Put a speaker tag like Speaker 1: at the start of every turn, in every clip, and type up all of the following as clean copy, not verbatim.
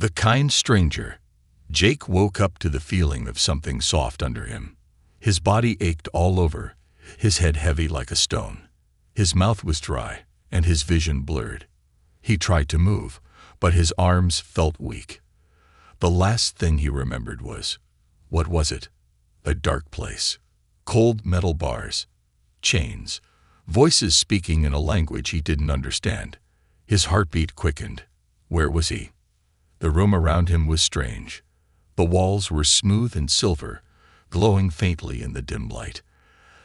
Speaker 1: The kind stranger. Jake woke up to the feeling of something soft under him. His body ached all over, his head heavy like a stone. His mouth was dry, and his vision blurred. He tried to move, but his arms felt weak. The last thing he remembered was, what was it? A dark place. Cold metal bars. Chains. Voices speaking in a language he didn't understand. His heartbeat quickened. Where was he? The room around him was strange. The walls were smooth and silver, glowing faintly in the dim light.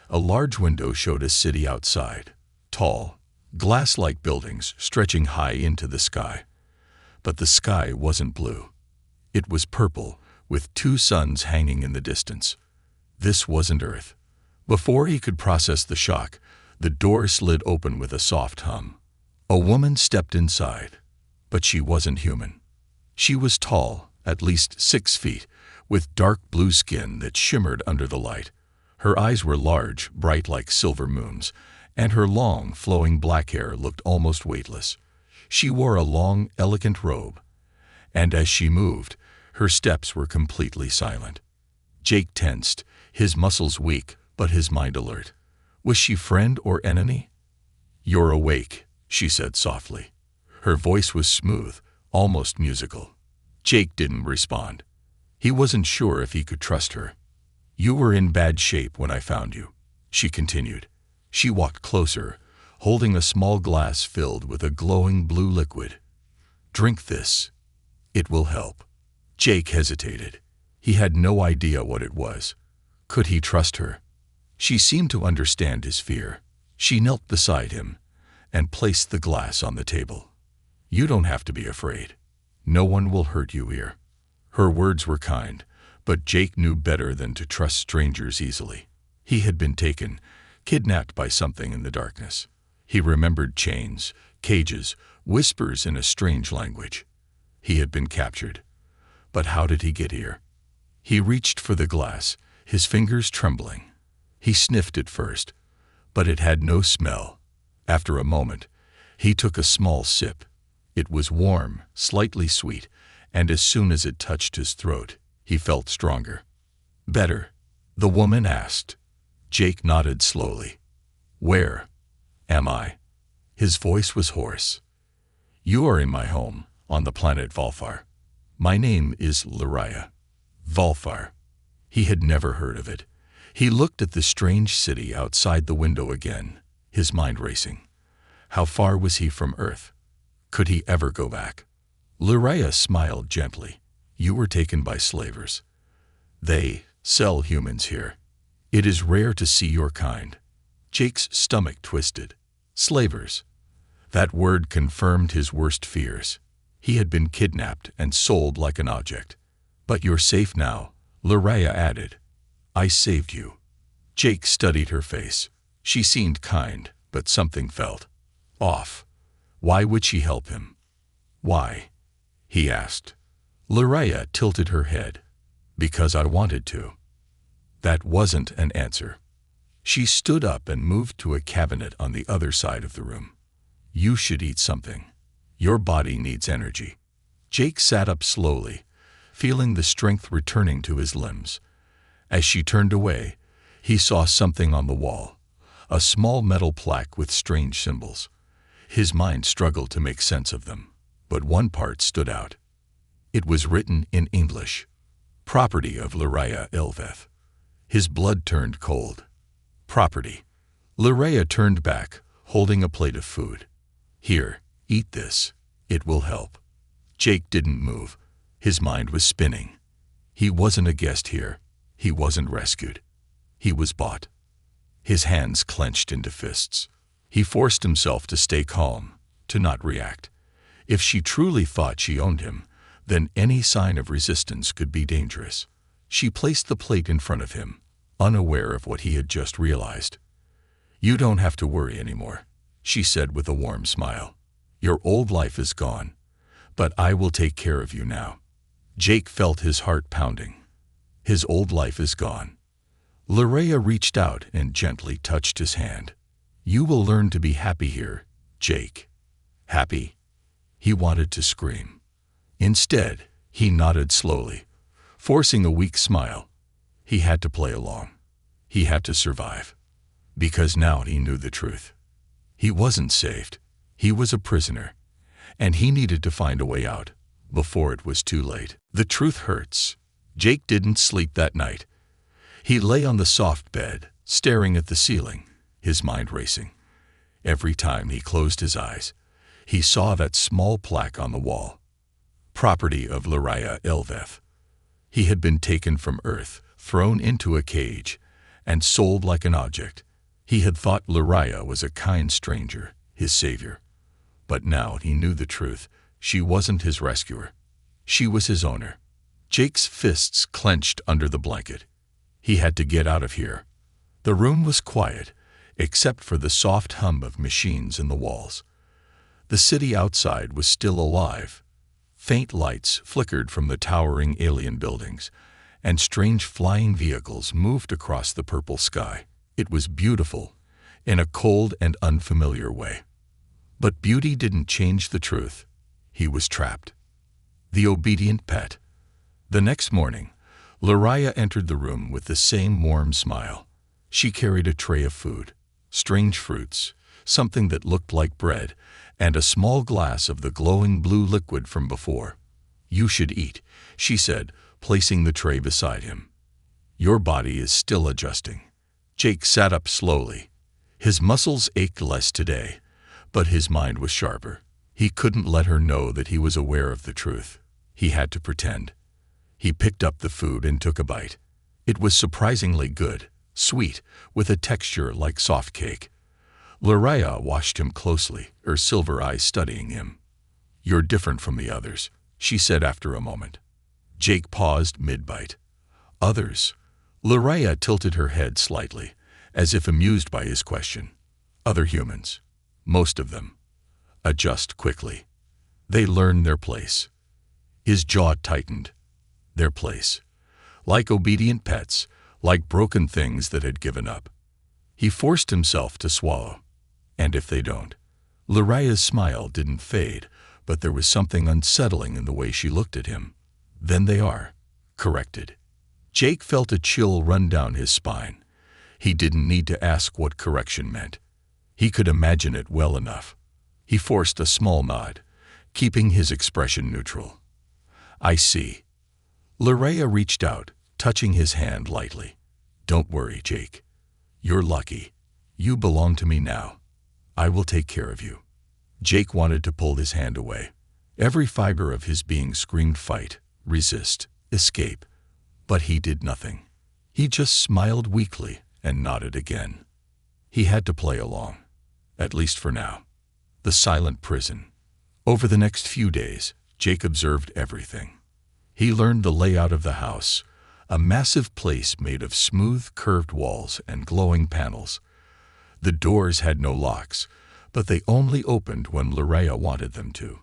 Speaker 1: A large window showed a city outside. Tall, glass-like buildings stretching high into the sky. But the sky wasn't blue. It was purple, with two suns hanging in the distance. This wasn't Earth. Before he could process the shock, the door slid open with a soft hum. A woman stepped inside, but she wasn't human. She was tall, at least 6 feet, with dark blue skin that shimmered under the light. Her eyes were large, bright like silver moons, and her long, flowing black hair looked almost weightless. She wore a long, elegant robe, and as she moved, her steps were completely silent. Jake tensed, his muscles weak, but his mind alert. Was she friend or enemy? "You're awake," she said softly. Her voice was smooth, almost musical. Jake didn't respond. He wasn't sure if he could trust her. "You were in bad shape when I found you," she continued. She walked closer, holding a small glass filled with a glowing blue liquid. "Drink this. It will help." Jake hesitated. He had no idea what it was. Could he trust her? She seemed to understand his fear. She knelt beside him and placed the glass on the table. "You don't have to be afraid. No one will hurt you here." Her words were kind, but Jake knew better than to trust strangers easily. He had been taken, kidnapped by something in the darkness. He remembered chains, cages, whispers in a strange language. He had been captured. But how did he get here? He reached for the glass, his fingers trembling. He sniffed it first, but it had no smell. After a moment, he took a small sip. It was warm, slightly sweet, and as soon as it touched his throat, he felt stronger. "Better?" the woman asked. Jake nodded slowly. "Where am I?" His voice was hoarse. "You are in my home, on the planet Volfar. My name is Luraya." Volfar. He had never heard of it. He looked at the strange city outside the window again, his mind racing. How far was he from Earth? Could he ever go back? Luraya smiled gently. "You were taken by slavers. They sell humans here. It is rare to see your kind." Jake's stomach twisted. Slavers. That word confirmed his worst fears. He had been kidnapped and sold like an object. "But you're safe now," Luraya added. "I saved you." Jake studied her face. She seemed kind, but something felt off. Why would she help him? "Why?" he asked. Luraya tilted her head. "Because I wanted to." That wasn't an answer. She stood up and moved to a cabinet on the other side of the room. "You should eat something. Your body needs energy." Jake sat up slowly, feeling the strength returning to his limbs. As she turned away, he saw something on the wall, a small metal plaque with strange symbols. His mind struggled to make sense of them, but one part stood out. It was written in English. "Property of Luraya Ilveth." His blood turned cold. Property. Luraya turned back, holding a plate of food. "Here, eat this. It will help." Jake didn't move. His mind was spinning. He wasn't a guest here. He wasn't rescued. He was bought. His hands clenched into fists. He forced himself to stay calm, to not react. If she truly thought she owned him, then any sign of resistance could be dangerous. She placed the plate in front of him, unaware of what he had just realized. "You don't have to worry anymore," she said with a warm smile. "Your old life is gone, but I will take care of you now." Jake felt his heart pounding. His old life is gone. Luraya reached out and gently touched his hand. "You will learn to be happy here, Jake." Happy? He wanted to scream. Instead, he nodded slowly, forcing a weak smile. He had to play along. He had to survive. Because now he knew the truth. He wasn't saved. He was a prisoner. And he needed to find a way out before it was too late. The truth hurts. Jake didn't sleep that night. He lay on the soft bed, staring at the ceiling, his mind racing. Every time he closed his eyes, he saw that small plaque on the wall. Property of Lariah Elveth. He had been taken from Earth, thrown into a cage, and sold like an object. He had thought Lariah was a kind stranger, his savior. But now he knew the truth. She wasn't his rescuer. She was his owner. Jake's fists clenched under the blanket. He had to get out of here. The room was quiet, except for the soft hum of machines in the walls. The city outside was still alive. Faint lights flickered from the towering alien buildings, and strange flying vehicles moved across the purple sky. It was beautiful, in a cold and unfamiliar way. But beauty didn't change the truth. He was trapped. The obedient pet. The next morning, Lariah entered the room with the same warm smile. She carried a tray of food, strange fruits, something that looked like bread, and a small glass of the glowing blue liquid from before. "You should eat," she said, placing the tray beside him. "Your body is still adjusting." Jake sat up slowly. His muscles ached less today, but his mind was sharper. He couldn't let her know that he was aware of the truth. He had to pretend. He picked up the food and took a bite. It was surprisingly good, sweet, with a texture like soft cake. Lariah watched him closely, her silver eyes studying him. "You're different from the others," she said after a moment. Jake paused mid-bite. "Others?" Lariah tilted her head slightly, as if amused by his question. "Other humans. Most of them. Adjust quickly. They learn their place." His jaw tightened. Their place. Like obedient pets, like broken things that had given up. He forced himself to swallow. "And if they don't?" Lariah's smile didn't fade, but there was something unsettling in the way she looked at him. "Then they are corrected." Jake felt a chill run down his spine. He didn't need to ask what correction meant. He could imagine it well enough. He forced a small nod, keeping his expression neutral. "I see." Lariah reached out, touching his hand lightly. "Don't worry, Jake. You're lucky. You belong to me now. I will take care of you." Jake wanted to pull his hand away. Every fiber of his being screamed fight, resist, escape. But he did nothing. He just smiled weakly and nodded again. He had to play along, at least for now. The silent prison. Over the next few days, Jake observed everything. He learned the layout of the house, a massive place made of smooth, curved walls and glowing panels. The doors had no locks, but they only opened when Lariah wanted them to.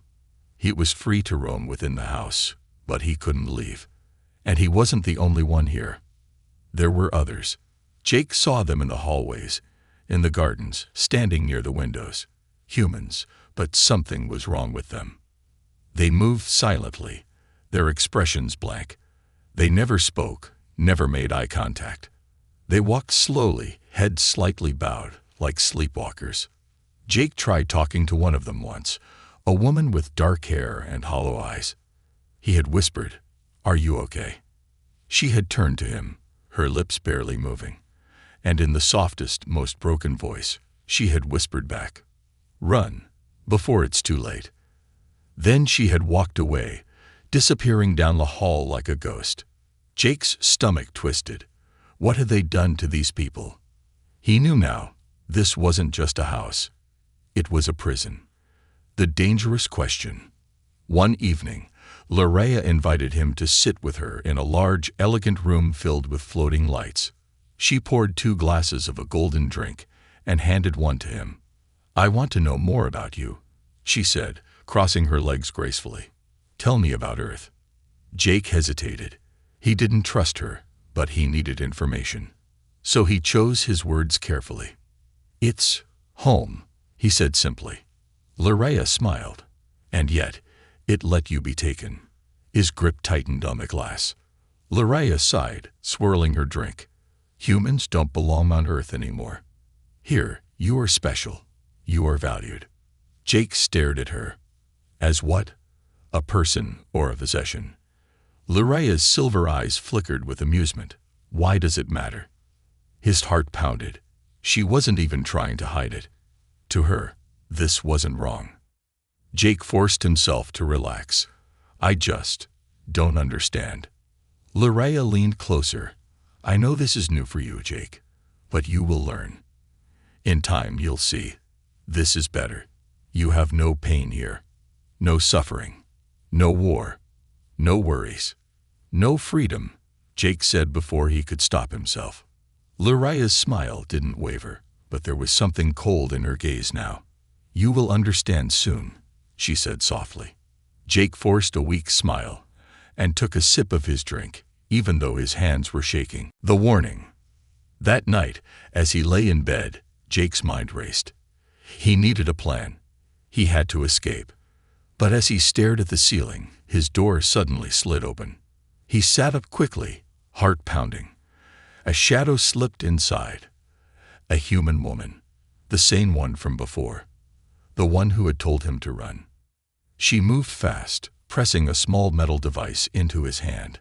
Speaker 1: He was free to roam within the house, but he couldn't leave. And he wasn't the only one here. There were others. Jake saw them in the hallways, in the gardens, standing near the windows. Humans, but something was wrong with them. They moved silently, their expressions blank. They never spoke, never made eye contact. They walked slowly, heads slightly bowed, like sleepwalkers. Jake tried talking to one of them once, a woman with dark hair and hollow eyes. He had whispered, "Are you okay?" She had turned to him, her lips barely moving, and in the softest, most broken voice, she had whispered back, "Run, before it's too late." Then she had walked away, disappearing down the hall like a ghost. Jake's stomach twisted. What had they done to these people? He knew now, this wasn't just a house. It was a prison. The dangerous question. One evening, Lariah invited him to sit with her in a large, elegant room filled with floating lights. She poured 2 glasses of a golden drink and handed one to him. "I want to know more about you," she said, crossing her legs gracefully. "Tell me about Earth." Jake hesitated. He didn't trust her, but he needed information. So he chose his words carefully. "It's home," he said simply. Lariah smiled. "And yet, it let you be taken." His grip tightened on the glass. Loraya sighed, swirling her drink. Humans don't belong on Earth anymore. Here, you are special. You are valued. Jake stared at her. As what? A person or a possession? Loraya's silver eyes flickered with amusement. Why does it matter? His heart pounded. She wasn't even trying to hide it. To her, this wasn't wrong. Jake forced himself to relax. I just don't understand. Loraya leaned closer. I know this is new for you, Jake, but you will learn. In time, you'll see. This is better. You have no pain here. No suffering. No war. No worries. No freedom, Jake said before he could stop himself. Loraya's smile didn't waver, but there was something cold in her gaze now. You will understand soon, she said softly. Jake forced a weak smile and took a sip of his drink, even though his hands were shaking. The warning. That night, as he lay in bed, Jake's mind raced. He needed a plan. He had to escape. But as he stared at the ceiling, his door suddenly slid open. He sat up quickly, heart pounding. A shadow slipped inside. A human woman, the same one from before, the one who had told him to run. She moved fast, pressing a small metal device into his hand.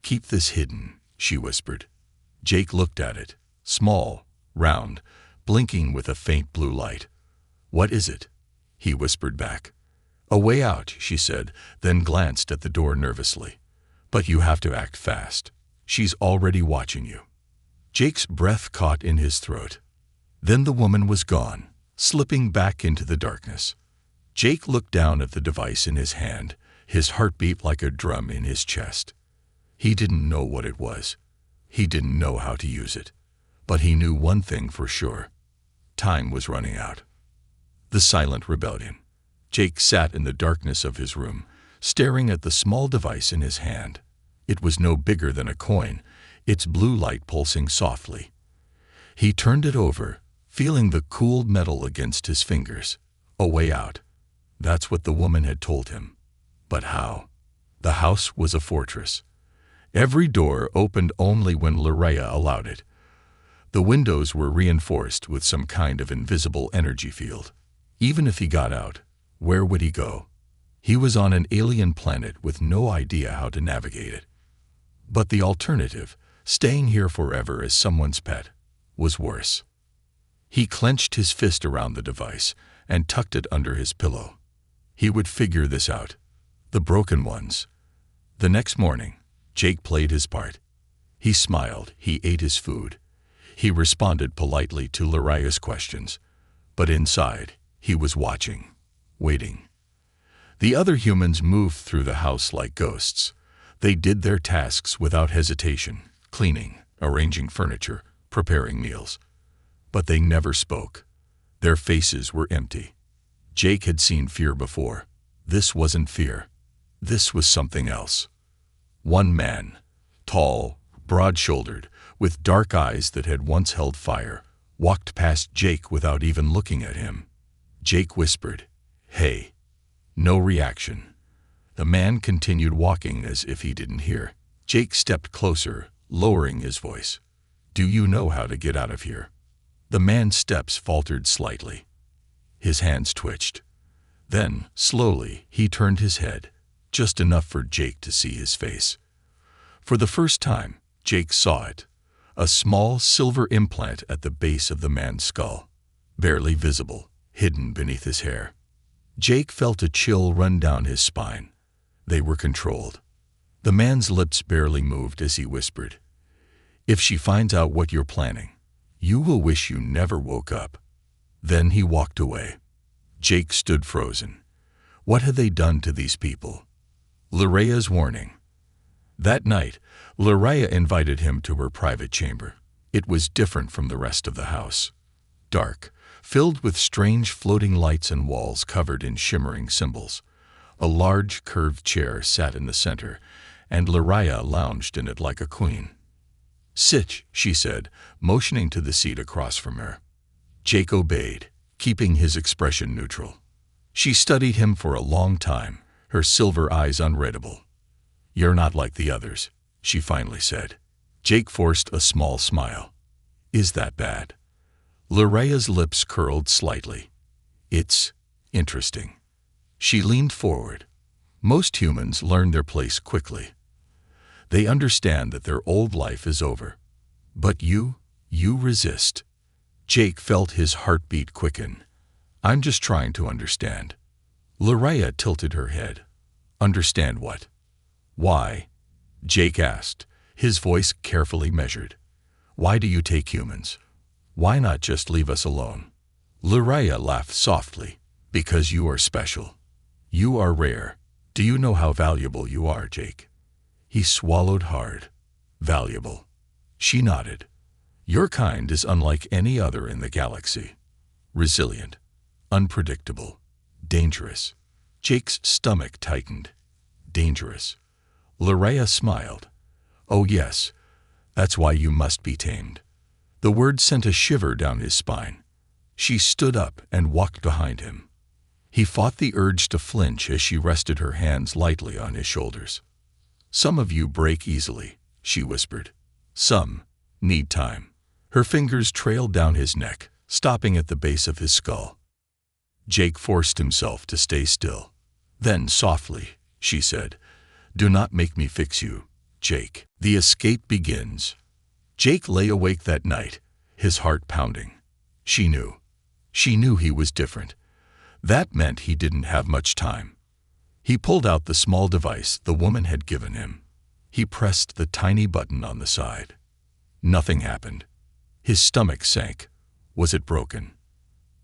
Speaker 1: Keep this hidden, she whispered. Jake looked at it, small, round, blinking with a faint blue light. What is it? He whispered back. A way out, she said, then glanced at the door nervously. But you have to act fast. She's already watching you. Jake's breath caught in his throat. Then the woman was gone, slipping back into the darkness. Jake looked down at the device in his hand, his heart beat like a drum in his chest. He didn't know what it was. He didn't know how to use it. But he knew one thing for sure. Time was running out. The silent rebellion. Jake sat in the darkness of his room, staring at the small device in his hand. It was no bigger than a coin, its blue light pulsing softly. He turned it over, feeling the cooled metal against his fingers. A way out. That's what the woman had told him. But how? The house was a fortress. Every door opened only when Loraya allowed it. The windows were reinforced with some kind of invisible energy field. Even if he got out, where would he go? He was on an alien planet with no idea how to navigate it. But the alternative, staying here forever as someone's pet, was worse. He clenched his fist around the device and tucked it under his pillow. He would figure this out. The broken ones. The next morning, Jake played his part. He smiled, he ate his food. He responded politely to Loraya's questions. But inside, he was watching, waiting. The other humans moved through the house like ghosts. They did their tasks without hesitation, cleaning, arranging furniture, preparing meals. But they never spoke. Their faces were empty. Jake had seen fear before. This wasn't fear. This was something else. One man, tall, broad-shouldered, with dark eyes that had once held fire, walked past Jake without even looking at him. Jake whispered, "Hey." No reaction. The man continued walking as if he didn't hear. Jake stepped closer, lowering his voice. "Do you know how to get out of here?" The man's steps faltered slightly. His hands twitched. Then, slowly, he turned his head, just enough for Jake to see his face. For the first time, Jake saw it. A small silver implant at the base of the man's skull, barely visible, hidden beneath his hair. Jake felt a chill run down his spine. They were controlled. The man's lips barely moved as he whispered, "If she finds out what you're planning, you will wish you never woke up." Then he walked away. Jake stood frozen. What had they done to these people? Loraya's warning. That night, Loraya invited him to her private chamber. It was different from the rest of the house. Dark, filled with strange floating lights and walls covered in shimmering symbols. A large curved chair sat in the center, and Loraya lounged in it like a queen. "Sit," she said, motioning to the seat across from her. Jake obeyed, keeping his expression neutral. She studied him for a long time, her silver eyes unreadable. "You're not like the others," she finally said. Jake forced a small smile. "Is that bad?" Laraya's lips curled slightly. "It's interesting." She leaned forward. Most humans learn their place quickly. They understand that their old life is over. But you resist. Jake felt his heartbeat quicken. "I'm just trying to understand." Laraya tilted her head. "Understand what?" "Why?" Jake asked, his voice carefully measured. "Why do you take humans? Why not just leave us alone?" Laraya laughed softly. "Because you are special. You are rare. Do you know how valuable you are, Jake?" He swallowed hard. "Valuable." She nodded. "Your kind is unlike any other in the galaxy. Resilient, unpredictable, dangerous." Jake's stomach tightened. "Dangerous." Laraya smiled. "Oh yes, that's why you must be tamed." The word sent a shiver down his spine. She stood up and walked behind him. He fought the urge to flinch as she rested her hands lightly on his shoulders. "Some of you break easily," she whispered. "Some need time." Her fingers trailed down his neck, stopping at the base of his skull. Jake forced himself to stay still. Then softly, she said, "Do not make me fix you, Jake. The escape begins." Jake lay awake that night, his heart pounding. She knew he was different. That meant he didn't have much time. He pulled out the small device the woman had given him. He pressed the tiny button on the side. Nothing happened. His stomach sank. Was it broken?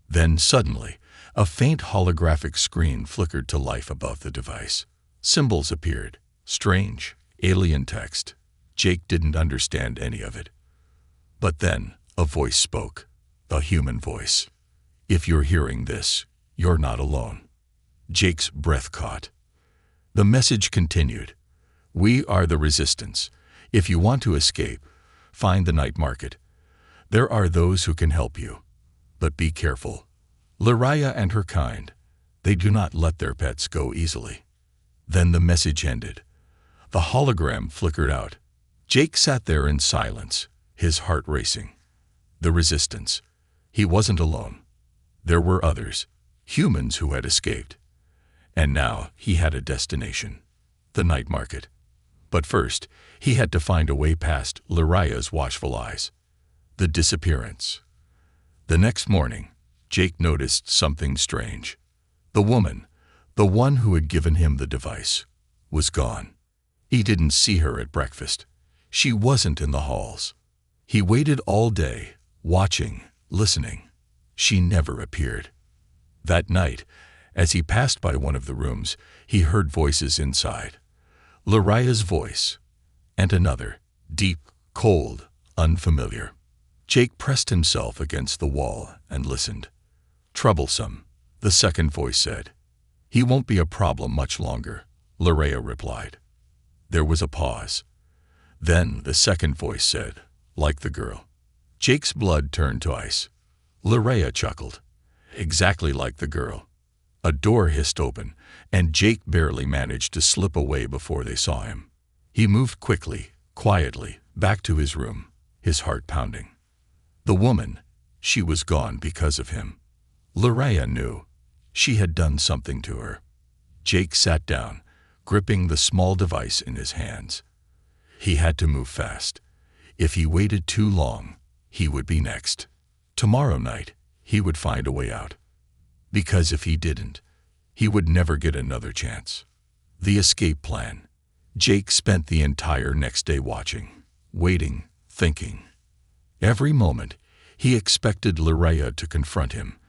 Speaker 1: Then suddenly, a faint holographic screen flickered to life above the device. Symbols appeared. Strange, alien text. Jake didn't understand any of it. But then, a voice spoke. A human voice. "If you're hearing this, you're not alone." Jake's breath caught. The message continued. "We are the resistance. If you want to escape, find the night market. There are those who can help you. But be careful. Laraya and her kind, they do not let their pets go easily." Then the message ended. The hologram flickered out. Jake sat there in silence, his heart racing. The resistance. He wasn't alone. There were others, humans who had escaped. And now he had a destination. The night market. But first, he had to find a way past Laraya's watchful eyes. The disappearance. The next morning, Jake noticed something strange. The woman, the one who had given him the device, was gone. He didn't see her at breakfast. She wasn't in the halls. He waited all day, watching, listening. She never appeared. That night, as he passed by one of the rooms, he heard voices inside. Laraya's voice, and another, deep, cold, unfamiliar. Jake pressed himself against the wall and listened. "Troublesome," the second voice said. "He won't be a problem much longer," Laraya replied. There was a pause. Then the second voice said, "Like the girl." Jake's blood turned to ice. Laraya chuckled. "Exactly like the girl." A door hissed open, and Jake barely managed to slip away before they saw him. He moved quickly, quietly, back to his room, his heart pounding. The woman, she was gone because of him. Laraya knew. She had done something to her. Jake sat down, gripping the small device in his hands. He had to move fast. If he waited too long, he would be next. Tomorrow night, he would find a way out. Because if he didn't, he would never get another chance. The escape plan. Jake spent the entire next day watching, waiting, thinking. Every moment, he expected Laraya to confront him,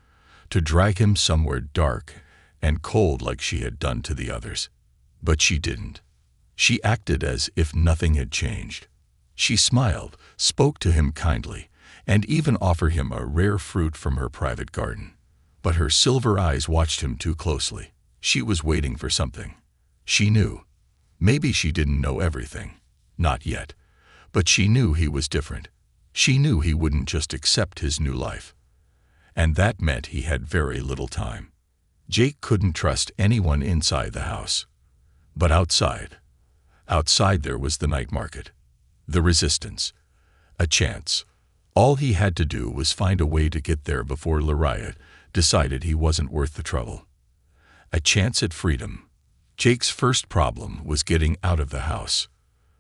Speaker 1: to drag him somewhere dark and cold like she had done to the others. But she didn't. She acted as if nothing had changed. She smiled, spoke to him kindly, and even offered him a rare fruit from her private garden. But her silver eyes watched him too closely. She was waiting for something. She knew. Maybe she didn't know everything. Not yet. But she knew he was different. She knew he wouldn't just accept his new life. And that meant he had very little time. Jake couldn't trust anyone inside the house. But outside, Outside there was the night market. The resistance. A chance. All he had to do was find a way to get there before Lariah decided he wasn't worth the trouble. A chance at freedom. Jake's first problem was getting out of the house.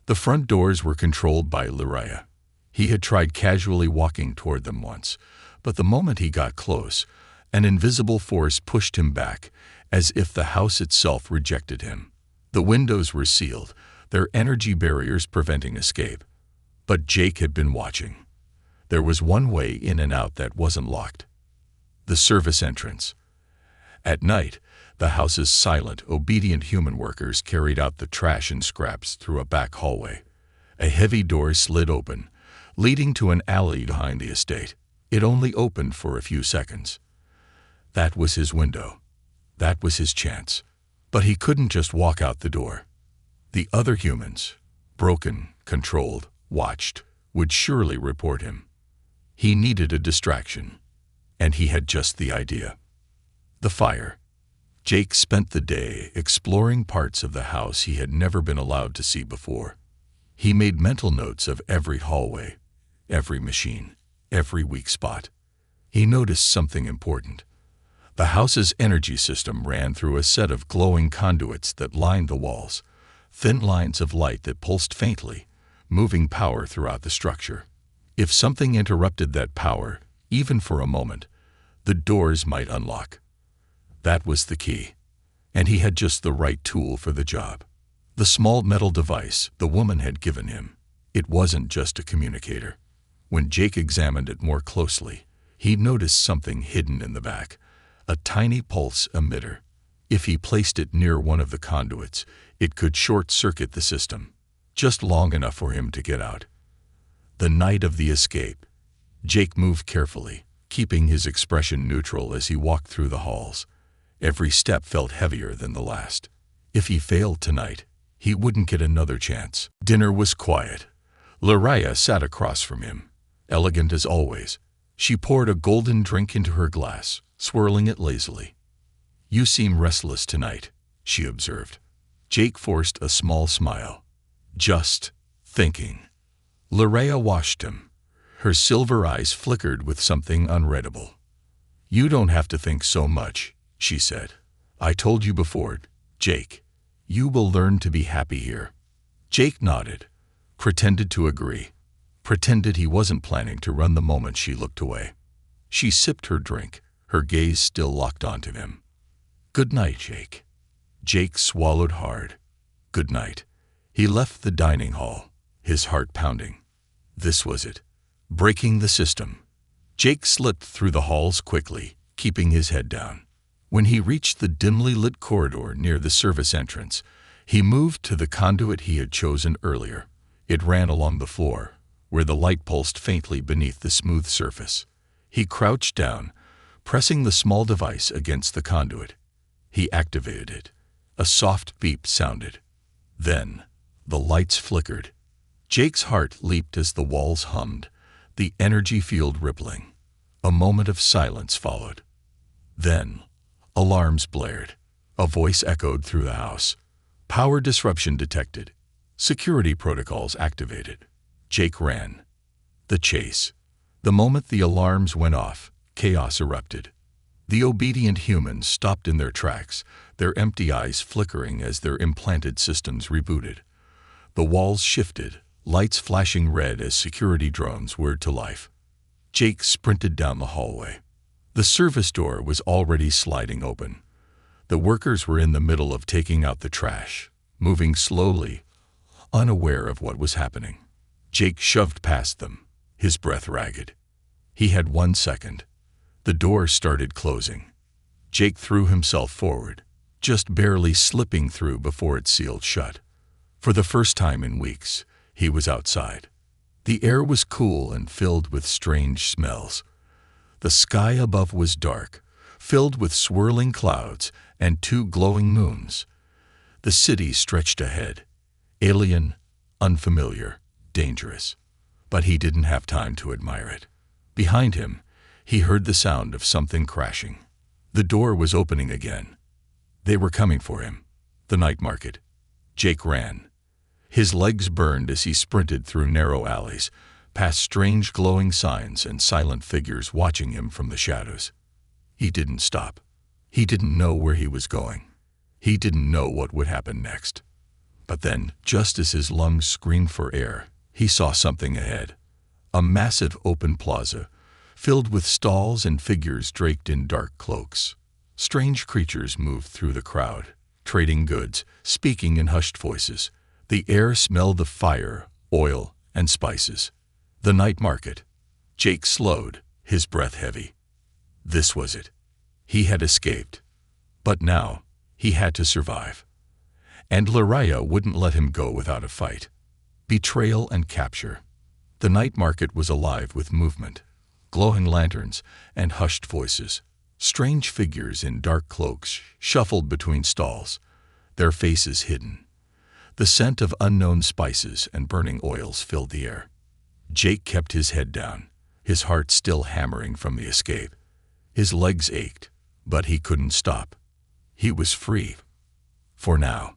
Speaker 1: The front doors were controlled by Lariah. He had tried casually walking toward them once, but the moment he got close, an invisible force pushed him back, as if the house itself rejected him. The windows were sealed, their energy barriers preventing escape. But Jake had been watching. There was one way in and out that wasn't locked. The service entrance. At night, the house's silent, obedient human workers carried out the trash and scraps through a back hallway. A heavy door slid open, leading to an alley behind the estate. It only opened for a few seconds. That was his window. That was his chance. But he couldn't just walk out the door. The other humans, broken, controlled, watched, would surely report him. He needed a distraction, and he had just the idea. The fire. Jake spent the day exploring parts of the house he had never been allowed to see before. He made mental notes of every hallway, every machine, every weak spot. He noticed something important. The house's energy system ran through a set of glowing conduits that lined the walls, thin lines of light that pulsed faintly, moving power throughout the structure. If something interrupted that power, even for a moment, the doors might unlock. That was the key, and he had just the right tool for the job. The small metal device the woman had given him. It wasn't just a communicator. When Jake examined it more closely, he noticed something hidden in the back, a tiny pulse emitter. If he placed it near one of the conduits, it could short-circuit the system, just long enough for him to get out. The night of the escape, Jake moved carefully, keeping his expression neutral as he walked through the halls. Every step felt heavier than the last. If he failed tonight, he wouldn't get another chance. Dinner was quiet. Lariah sat across from him, elegant as always. She poured a golden drink into her glass, swirling it lazily. "You seem restless tonight," she observed. Jake forced a small smile. "Just thinking." Lariah watched him. Her silver eyes flickered with something unreadable. "You don't have to think so much," she said. "I told you before, Jake. You will learn to be happy here." Jake nodded, pretended to agree, pretended he wasn't planning to run the moment she looked away. She sipped her drink, her gaze still locked onto him. "Good night, Jake." Jake swallowed hard. Good night. He left the dining hall, his heart pounding. This was it. Breaking the system. Jake slipped through the halls quickly, keeping his head down. When he reached the dimly lit corridor near the service entrance, he moved to the conduit he had chosen earlier. It ran along the floor, where the light pulsed faintly beneath the smooth surface. He crouched down, pressing the small device against the conduit. He activated it. A soft beep sounded. Then, the lights flickered. Jake's heart leaped as the walls hummed, the energy field rippling. A moment of silence followed. Then, alarms blared. A voice echoed through the house. Power disruption detected. Security protocols activated. Jake ran. The chase. The moment the alarms went off, chaos erupted. The obedient humans stopped in their tracks, their empty eyes flickering as their implanted systems rebooted. The walls shifted, lights flashing red as security drones whirred to life. Jake sprinted down the hallway. The service door was already sliding open. The workers were in the middle of taking out the trash, moving slowly, unaware of what was happening. Jake shoved past them, his breath ragged. He had 1 second. The door started closing. Jake threw himself forward, just barely slipping through before it sealed shut. For the first time in weeks, he was outside. The air was cool and filled with strange smells. The sky above was dark, filled with swirling clouds and 2 glowing moons. The city stretched ahead, alien, unfamiliar, dangerous. But he didn't have time to admire it. Behind him, he heard the sound of something crashing. The door was opening again. They were coming for him. The night market. Jake ran. His legs burned as he sprinted through narrow alleys, past strange glowing signs and silent figures watching him from the shadows. He didn't stop. He didn't know where he was going. He didn't know what would happen next. But then, just as his lungs screamed for air, he saw something ahead. A massive open plaza, filled with stalls and figures draped in dark cloaks. Strange creatures moved through the crowd, trading goods, speaking in hushed voices. The air smelled of fire, oil, and spices. The night market. Jake slowed, his breath heavy. This was it. He had escaped. But now, he had to survive. And Lariah wouldn't let him go without a fight. Betrayal and capture. The night market was alive with movement, glowing lanterns and hushed voices. Strange figures in dark cloaks shuffled between stalls, their faces hidden. The scent of unknown spices and burning oils filled the air. Jake kept his head down, his heart still hammering from the escape. His legs ached, but he couldn't stop. He was free. For now.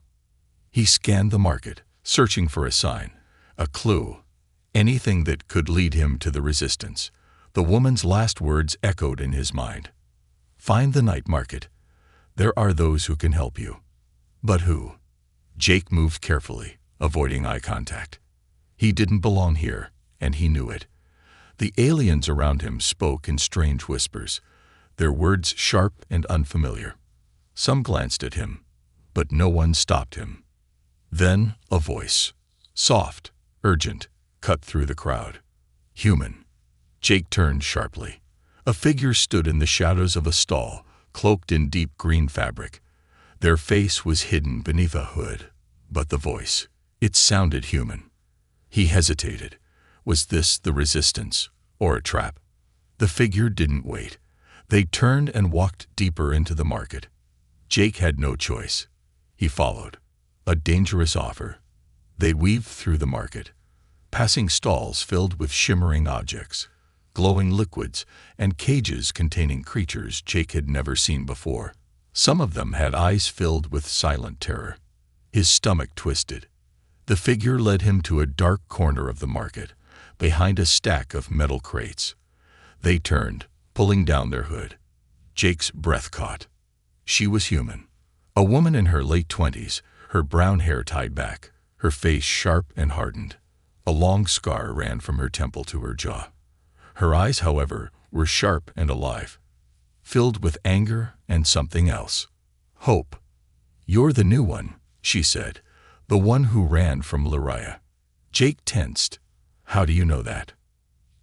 Speaker 1: He scanned the market, searching for a sign, a clue, anything that could lead him to the resistance. The woman's last words echoed in his mind. Find the night market. There are those who can help you. But who? Jake moved carefully, avoiding eye contact. He didn't belong here, and he knew it. The aliens around him spoke in strange whispers, their words sharp and unfamiliar. Some glanced at him, but no one stopped him. Then a voice, soft, urgent, cut through the crowd. Human. Jake turned sharply. A figure stood in the shadows of a stall, cloaked in deep green fabric. Their face was hidden beneath a hood, but the voice, it sounded human. He hesitated. Was this the resistance, or a trap? The figure didn't wait. They turned and walked deeper into the market. Jake had no choice. He followed. A dangerous offer. They weaved through the market, passing stalls filled with shimmering objects, glowing liquids, and cages containing creatures Jake had never seen before. Some of them had eyes filled with silent terror. His stomach twisted. The figure led him to a dark corner of the market, behind a stack of metal crates. They turned, pulling down their hood. Jake's breath caught. She was human. A woman in her late 20s, her brown hair tied back, her face sharp and hardened. A long scar ran from her temple to her jaw. Her eyes, however, were sharp and alive, filled with anger and something else. Hope. You're the new one, she said, the one who ran from Lariah. Jake tensed. How do you know that?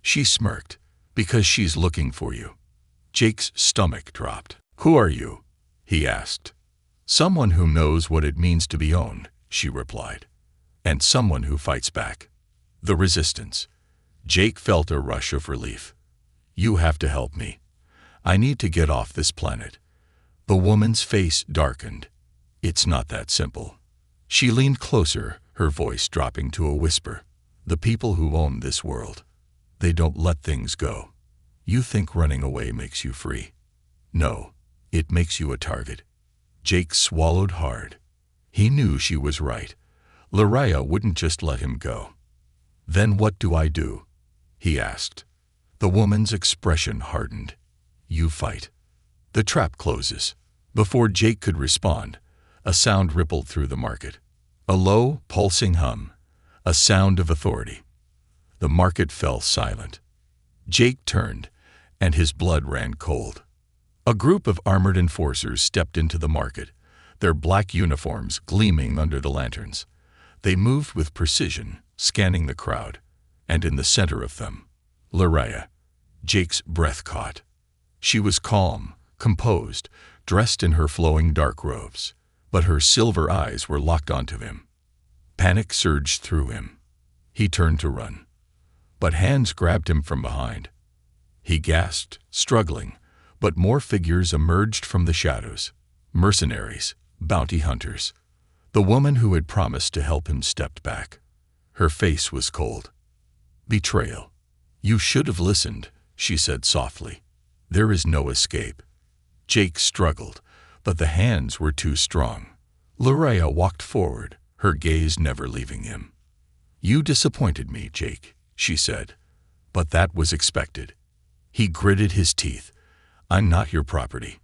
Speaker 1: She smirked. Because she's looking for you. Jake's stomach dropped. Who are you? He asked. Someone who knows what it means to be owned, she replied. And someone who fights back. The resistance. Jake felt a rush of relief. You have to help me. I need to get off this planet. The woman's face darkened. It's not that simple. She leaned closer, her voice dropping to a whisper. The people who own this world. They don't let things go. You think running away makes you free. No, it makes you a target. Jake swallowed hard. He knew she was right. Lariah wouldn't just let him go. Then what do I do? He asked. The woman's expression hardened. You fight. The trap closes. Before Jake could respond, a sound rippled through the market. A low, pulsing hum. A sound of authority. The market fell silent. Jake turned, and his blood ran cold. A group of armored enforcers stepped into the market, their black uniforms gleaming under the lanterns. They moved with precision, scanning the crowd, and in the center of them, Lariah. Jake's breath caught. She was calm, composed, dressed in her flowing dark robes, but her silver eyes were locked onto him. Panic surged through him. He turned to run, but hands grabbed him from behind. He gasped, struggling, but more figures emerged from the shadows. Mercenaries, bounty hunters. The woman who had promised to help him stepped back. Her face was cold. Betrayal. You should have listened, she said softly. There is no escape. Jake struggled, but the hands were too strong. Lariah walked forward, her gaze never leaving him. "You disappointed me, Jake," she said, "but that was expected." He gritted his teeth. "I'm not your property."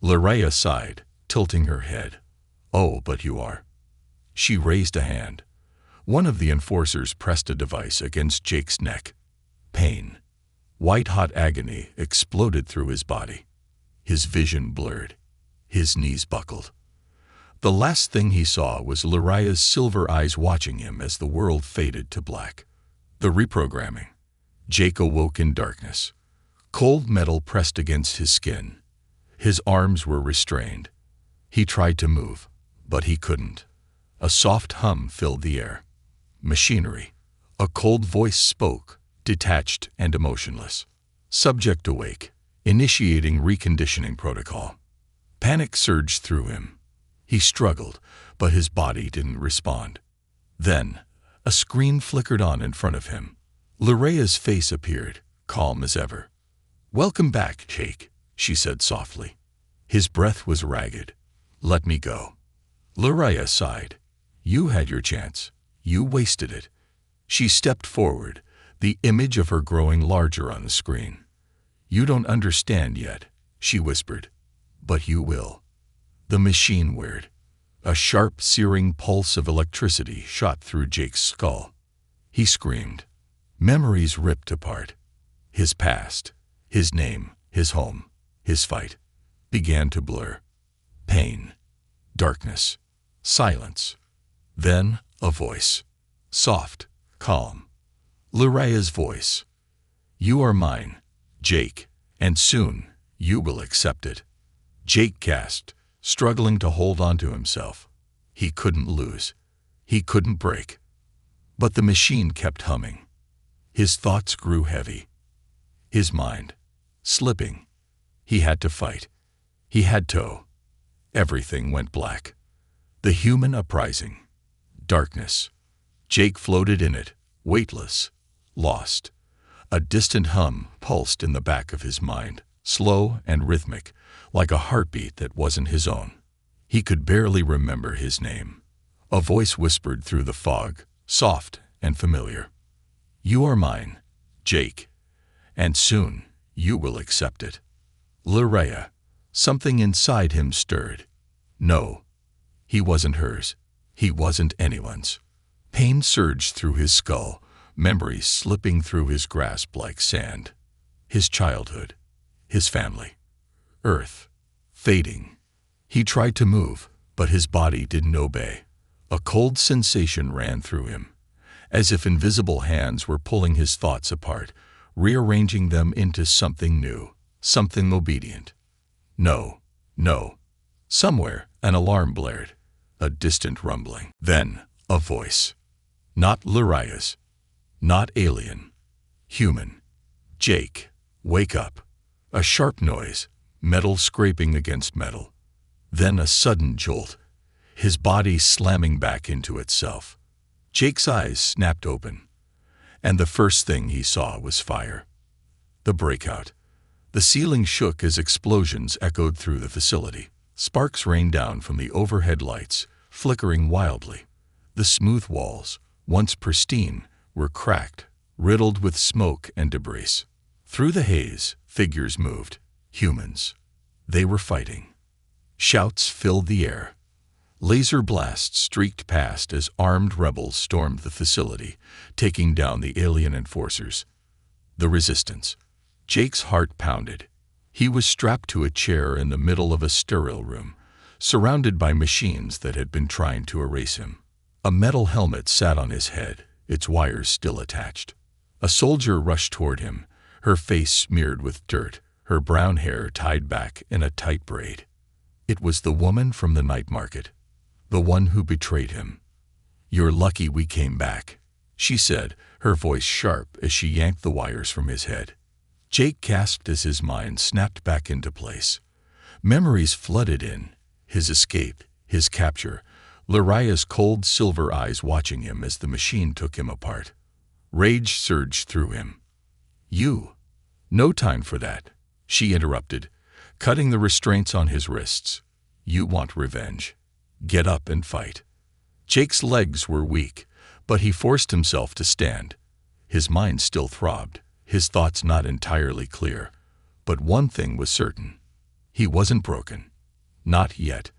Speaker 1: Loraya sighed, tilting her head. "Oh, but you are." She raised a hand. One of the enforcers pressed a device against Jake's neck. Pain, white-hot agony exploded through his body. His vision blurred. His knees buckled. The last thing he saw was Loraya's silver eyes watching him as the world faded to black. The reprogramming. Jake awoke in darkness. Cold metal pressed against his skin. His arms were restrained. He tried to move, but he couldn't. A soft hum filled the air. Machinery. A cold voice spoke, detached and emotionless. "Subject awake, initiating reconditioning protocol." Panic surged through him. He struggled, but his body didn't respond. Then, a screen flickered on in front of him. Loraya's face appeared, calm as ever. "Welcome back, Jake," she said softly. His breath was ragged. "Let me go." Loraya sighed. "You had your chance. You wasted it." She stepped forward, the image of her growing larger on the screen. "You don't understand yet," she whispered. "But you will." The machine whirred. A sharp, searing pulse of electricity shot through Jake's skull. He screamed. Memories ripped apart. His past, his name, his home, his fight, began to blur. Pain, darkness, silence. Then a voice. Soft, calm. Loraya's voice. "You are mine, Jake, and soon you will accept it." Jake gasped, struggling to hold on to himself. He couldn't lose. He couldn't break. But the machine kept humming. His thoughts grew heavy. His mind, slipping. He had to fight. He had to. Everything went black. The human uprising. Darkness. Jake floated in it, weightless, lost. A distant hum pulsed in the back of his mind, slow and rhythmic, like a heartbeat that wasn't his own. He could barely remember his name. A voice whispered through the fog, soft and familiar. "You are mine, Jake, and soon you will accept it." Loraya, something inside him stirred. No, he wasn't hers. He wasn't anyone's. Pain surged through his skull, memories slipping through his grasp like sand. His childhood, his family, Earth, fading. He tried to move, but his body didn't obey. A cold sensation ran through him, as if invisible hands were pulling his thoughts apart, rearranging them into something new, something obedient. No, no. Somewhere, an alarm blared, a distant rumbling. Then, a voice. Not Loraya's. Not alien. Human. "Jake, wake up." A sharp noise, metal scraping against metal. Then a sudden jolt, his body slamming back into itself. Jake's eyes snapped open, and the first thing he saw was fire. The breakout. The ceiling shook as explosions echoed through the facility. Sparks rained down from the overhead lights, flickering wildly. The smooth walls, once pristine, were cracked, riddled with smoke and debris. Through the haze, figures moved. Humans. They were fighting. Shouts filled the air. Laser blasts streaked past as armed rebels stormed the facility, taking down the alien enforcers. The resistance. Jake's heart pounded. He was strapped to a chair in the middle of a sterile room, surrounded by machines that had been trying to erase him. A metal helmet sat on his head, its wires still attached. A soldier rushed toward him, her face smeared with dirt, her brown hair tied back in a tight braid. It was the woman from the night market, the one who betrayed him. "You're lucky we came back," she said, her voice sharp as she yanked the wires from his head. Jake gasped as his mind snapped back into place. Memories flooded in, his escape, his capture, Loraya's cold silver eyes watching him as the machine took him apart. Rage surged through him. "You! No time for that," she interrupted, cutting the restraints on his wrists. "You want revenge. Get up and fight." Jake's legs were weak, but he forced himself to stand. His mind still throbbed, his thoughts not entirely clear. But one thing was certain. He wasn't broken. Not yet.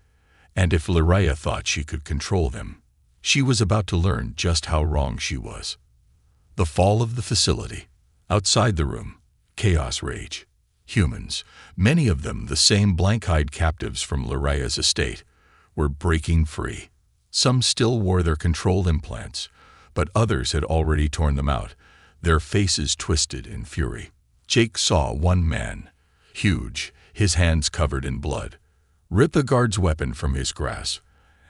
Speaker 1: And if Loraya thought she could control them, she was about to learn just how wrong she was. The fall of the facility. Outside the room, chaos rage. Humans, many of them the same blank-eyed captives from Loraya's estate, were breaking free. Some still wore their control implants, but others had already torn them out, their faces twisted in fury. Jake saw one man, huge, his hands covered in blood, rip a guard's weapon from his grasp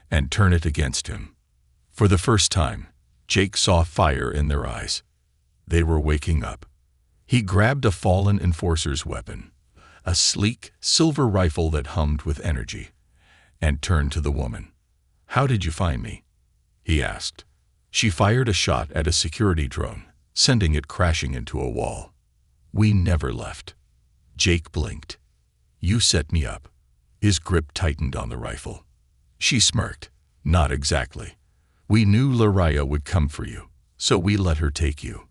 Speaker 1: and turn it against him. For the first time, Jake saw fire in their eyes. They were waking up. He grabbed a fallen enforcer's weapon, a sleek, silver rifle that hummed with energy, and turned to the woman. "How did you find me?" he asked. She fired a shot at a security drone, sending it crashing into a wall. "We never left." Jake blinked. "You set me up." His grip tightened on the rifle. She smirked. "Not exactly. We knew Loraya would come for you, so we let her take you."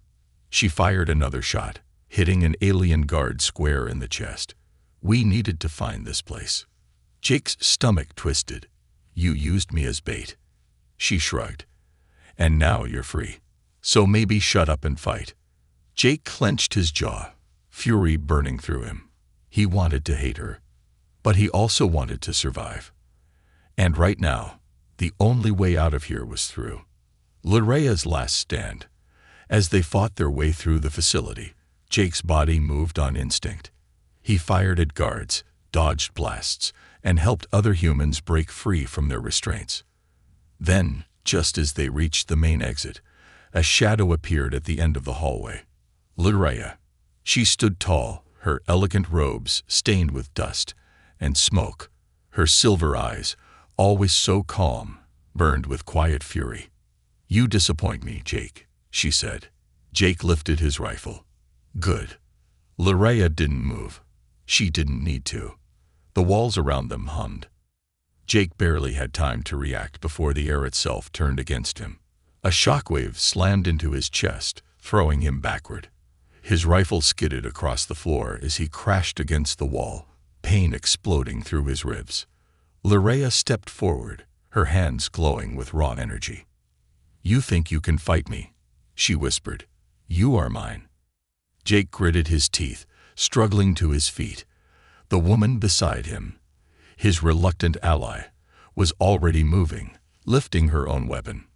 Speaker 1: She fired another shot, hitting an alien guard square in the chest. "We needed to find this place." Jake's stomach twisted. "You used me as bait." She shrugged. "And now you're free. So maybe shut up and fight." Jake clenched his jaw, fury burning through him. He wanted to hate her, but he also wanted to survive. And right now, the only way out of here was through. Loraya's last stand. As they fought their way through the facility, Jake's body moved on instinct. He fired at guards, dodged blasts, and helped other humans break free from their restraints. Then, just as they reached the main exit, a shadow appeared at the end of the hallway. Loraya. She stood tall, her elegant robes stained with dust and smoke. Her silver eyes, always so calm, burned with quiet fury. "You disappoint me, Jake," she said. Jake lifted his rifle. "Good." Loraya didn't move. She didn't need to. The walls around them hummed. Jake barely had time to react before the air itself turned against him. A shockwave slammed into his chest, throwing him backward. His rifle skidded across the floor as he crashed against the wall, pain exploding through his ribs. Loraya stepped forward, her hands glowing with raw energy. "You think you can fight me?" she whispered. "You are mine." Jake gritted his teeth, struggling to his feet. The woman beside him, his reluctant ally, was already moving, lifting her own weapon.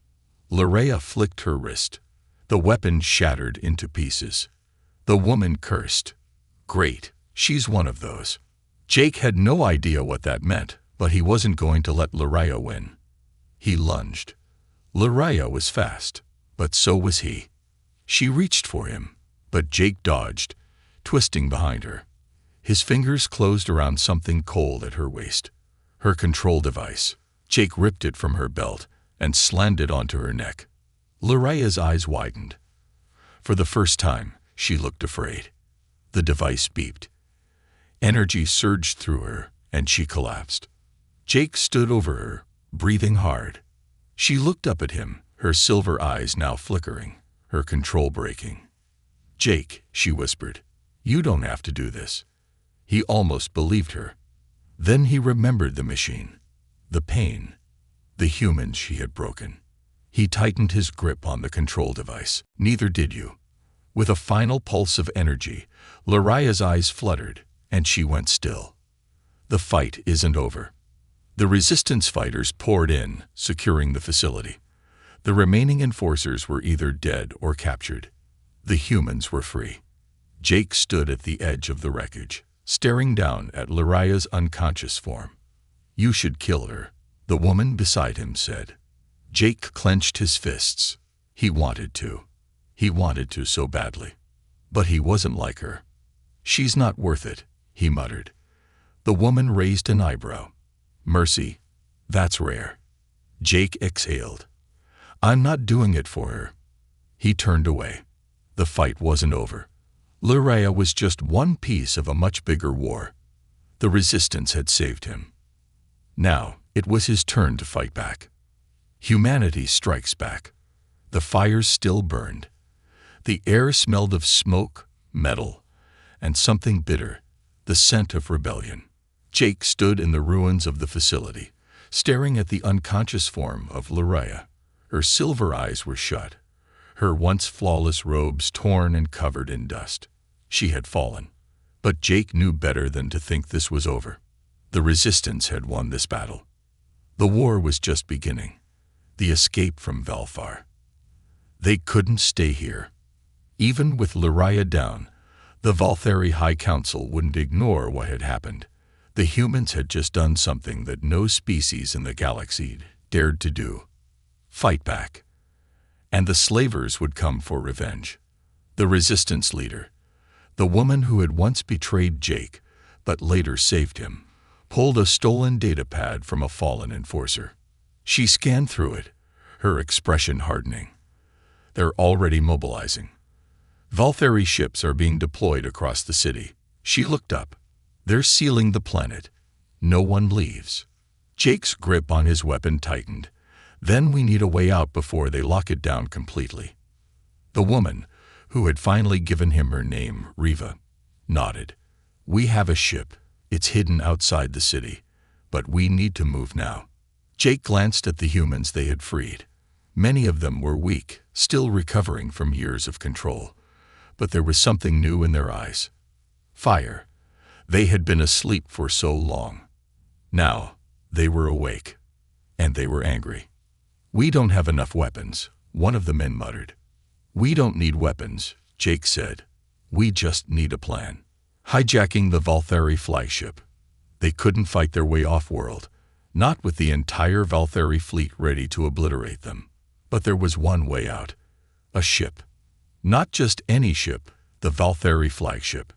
Speaker 1: Loraya flicked her wrist. The weapon shattered into pieces. The woman cursed. "Great, she's one of those." Jake had no idea what that meant, but he wasn't going to let Loraya win. He lunged. Loraya was fast, but so was he. She reached for him, but Jake dodged, twisting behind her. His fingers closed around something cold at her waist. Her control device. Jake ripped it from her belt and slammed it onto her neck. Loraya's eyes widened. For the first time, she looked afraid. The device beeped. Energy surged through her, and she collapsed. Jake stood over her, breathing hard. She looked up at him, her silver eyes now flickering, her control breaking. "Jake," she whispered, "you don't have to do this." He almost believed her. Then he remembered the machine, the pain, the humans she had broken. He tightened his grip on the control device. "Neither did you." With a final pulse of energy, Loraya's eyes fluttered, and she went still. The fight isn't over. The resistance fighters poured in, securing the facility. The remaining enforcers were either dead or captured. The humans were free. Jake stood at the edge of the wreckage, staring down at Loraya's unconscious form. "You should kill her," the woman beside him said. Jake clenched his fists. He wanted to. He wanted to so badly. But he wasn't like her. "She's not worth it," he muttered. The woman raised an eyebrow. "Mercy? That's rare." Jake exhaled. "I'm not doing it for her." He turned away. The fight wasn't over. Loraya was just one piece of a much bigger war. The resistance had saved him. Now, it was his turn to fight back. Humanity strikes back. The fires still burned. The air smelled of smoke, metal, and something bitter, the scent of rebellion. Jake stood in the ruins of the facility, staring at the unconscious form of Luraya. Her silver eyes were shut, her once flawless robes torn and covered in dust. She had fallen. But Jake knew better than to think this was over. The Resistance had won this battle. The war was just beginning. The escape from Valfar. They couldn't stay here. Even with Luraya down, the Valthari High Council wouldn't ignore what had happened. The humans had just done something that no species in the galaxy dared to do. Fight back. And the slavers would come for revenge. The Resistance leader, the woman who had once betrayed Jake, but later saved him, pulled a stolen datapad from a fallen enforcer. She scanned through it, her expression hardening. They're already mobilizing. Valthari ships are being deployed across the city. She looked up. They're sealing the planet. No one leaves. Jake's grip on his weapon tightened. Then we need a way out before they lock it down completely. The woman, who had finally given him her name, Riva, nodded. We have a ship. It's hidden outside the city, but we need to move now. Jake glanced at the humans they had freed. Many of them were weak, still recovering from years of control, but there was something new in their eyes. Fire. They had been asleep for so long. Now, they were awake, and they were angry. We don't have enough weapons, one of the men muttered. We don't need weapons, Jake said. We just need a plan. Hijacking the Valthari flagship. They couldn't fight their way off-world, not with the entire Valthari fleet ready to obliterate them. But there was one way out. A ship. Not just any ship, the Valthari flagship.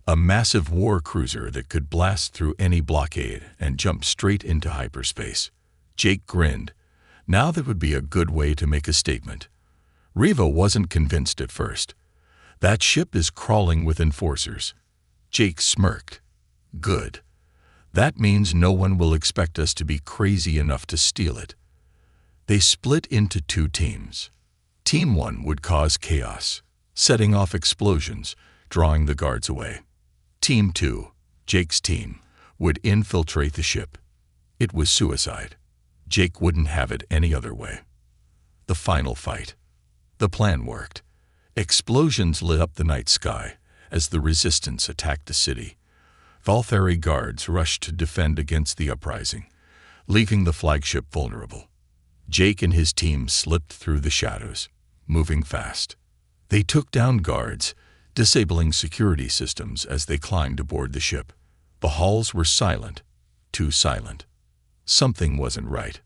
Speaker 1: A massive war cruiser that could blast through any blockade and jump straight into hyperspace. Jake grinned. Now that would be a good way to make a statement. Riva wasn't convinced at first. That ship is crawling with enforcers. Jake smirked. Good. That means no one will expect us to be crazy enough to steal it. They split into two teams. Team 1 would cause chaos, setting off explosions, drawing the guards away. Team 2, Jake's team, would infiltrate the ship. It was suicide. Jake wouldn't have it any other way. The final fight. The plan worked. Explosions lit up the night sky as the Resistance attacked the city. Valthari guards rushed to defend against the uprising, leaving the flagship vulnerable. Jake and his team slipped through the shadows, moving fast. They took down guards, disabling security systems as they climbed aboard the ship. The halls were silent, too silent. Something wasn't right.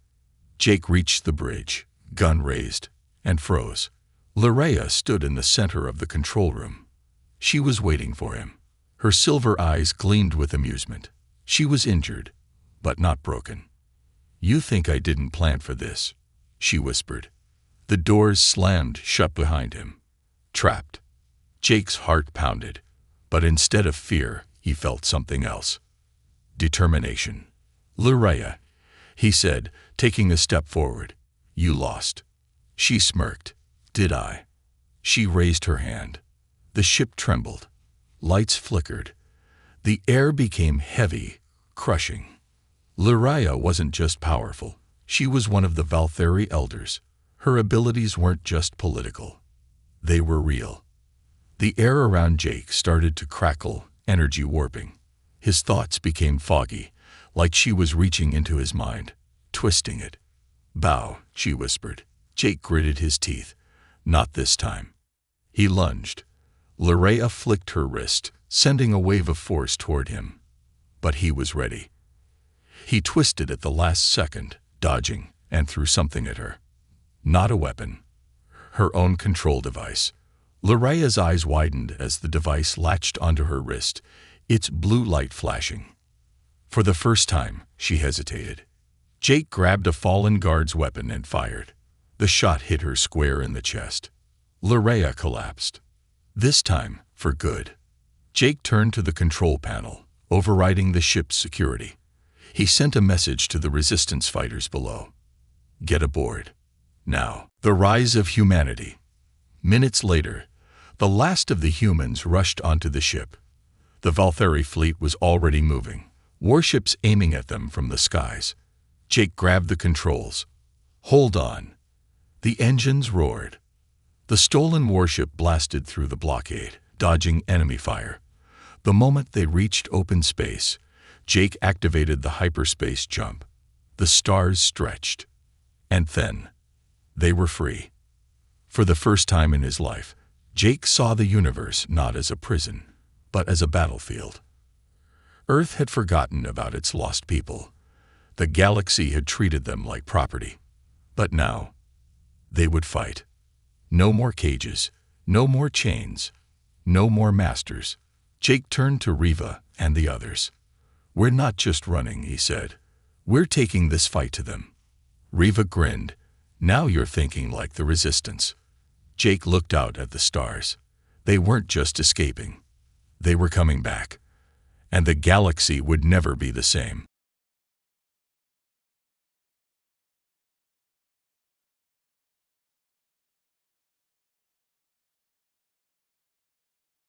Speaker 1: Jake reached the bridge, gun raised, and froze. Luraya stood in the center of the control room. She was waiting for him. Her silver eyes gleamed with amusement. She was injured, but not broken. You think I didn't plan for this, she whispered. The doors slammed shut behind him. Trapped. Jake's heart pounded, but instead of fear, he felt something else. Determination. Luraya, he said, taking a step forward. You lost. She smirked. Did I? She raised her hand. The ship trembled. Lights flickered. The air became heavy, crushing. Luraya wasn't just powerful. She was one of the Valthari elders. Her abilities weren't just political. They were real. The air around Jake started to crackle, energy warping. His thoughts became foggy, like she was reaching into his mind, twisting it. Bow, she whispered. Jake gritted his teeth. Not this time. He lunged. Luraya flicked her wrist, sending a wave of force toward him. But he was ready. He twisted at the last second, dodging, and threw something at her. Not a weapon. Her own control device. Luraya's eyes widened as the device latched onto her wrist, its blue light flashing. For the first time, she hesitated. Jake grabbed a fallen guard's weapon and fired. The shot hit her square in the chest. Luraya collapsed. This time, for good. Jake turned to the control panel, overriding the ship's security. He sent a message to the Resistance fighters below. Get aboard. Now, the rise of humanity. Minutes later, the last of the humans rushed onto the ship. The Valtheri fleet was already moving, warships aiming at them from the skies. Jake grabbed the controls. Hold on. The engines roared. The stolen warship blasted through the blockade, dodging enemy fire. The moment they reached open space, Jake activated the hyperspace jump. The stars stretched. And then, they were free. For the first time in his life, Jake saw the universe not as a prison, but as a battlefield. Earth had forgotten about its lost people. The galaxy had treated them like property. But now, they would fight. No more cages, no more chains, no more masters. Jake turned to Riva and the others. We're not just running, he said. We're taking this fight to them. Riva grinned. Now you're thinking like the Resistance. Jake looked out at the stars. They weren't just escaping. They were coming back. And the galaxy would never be the same.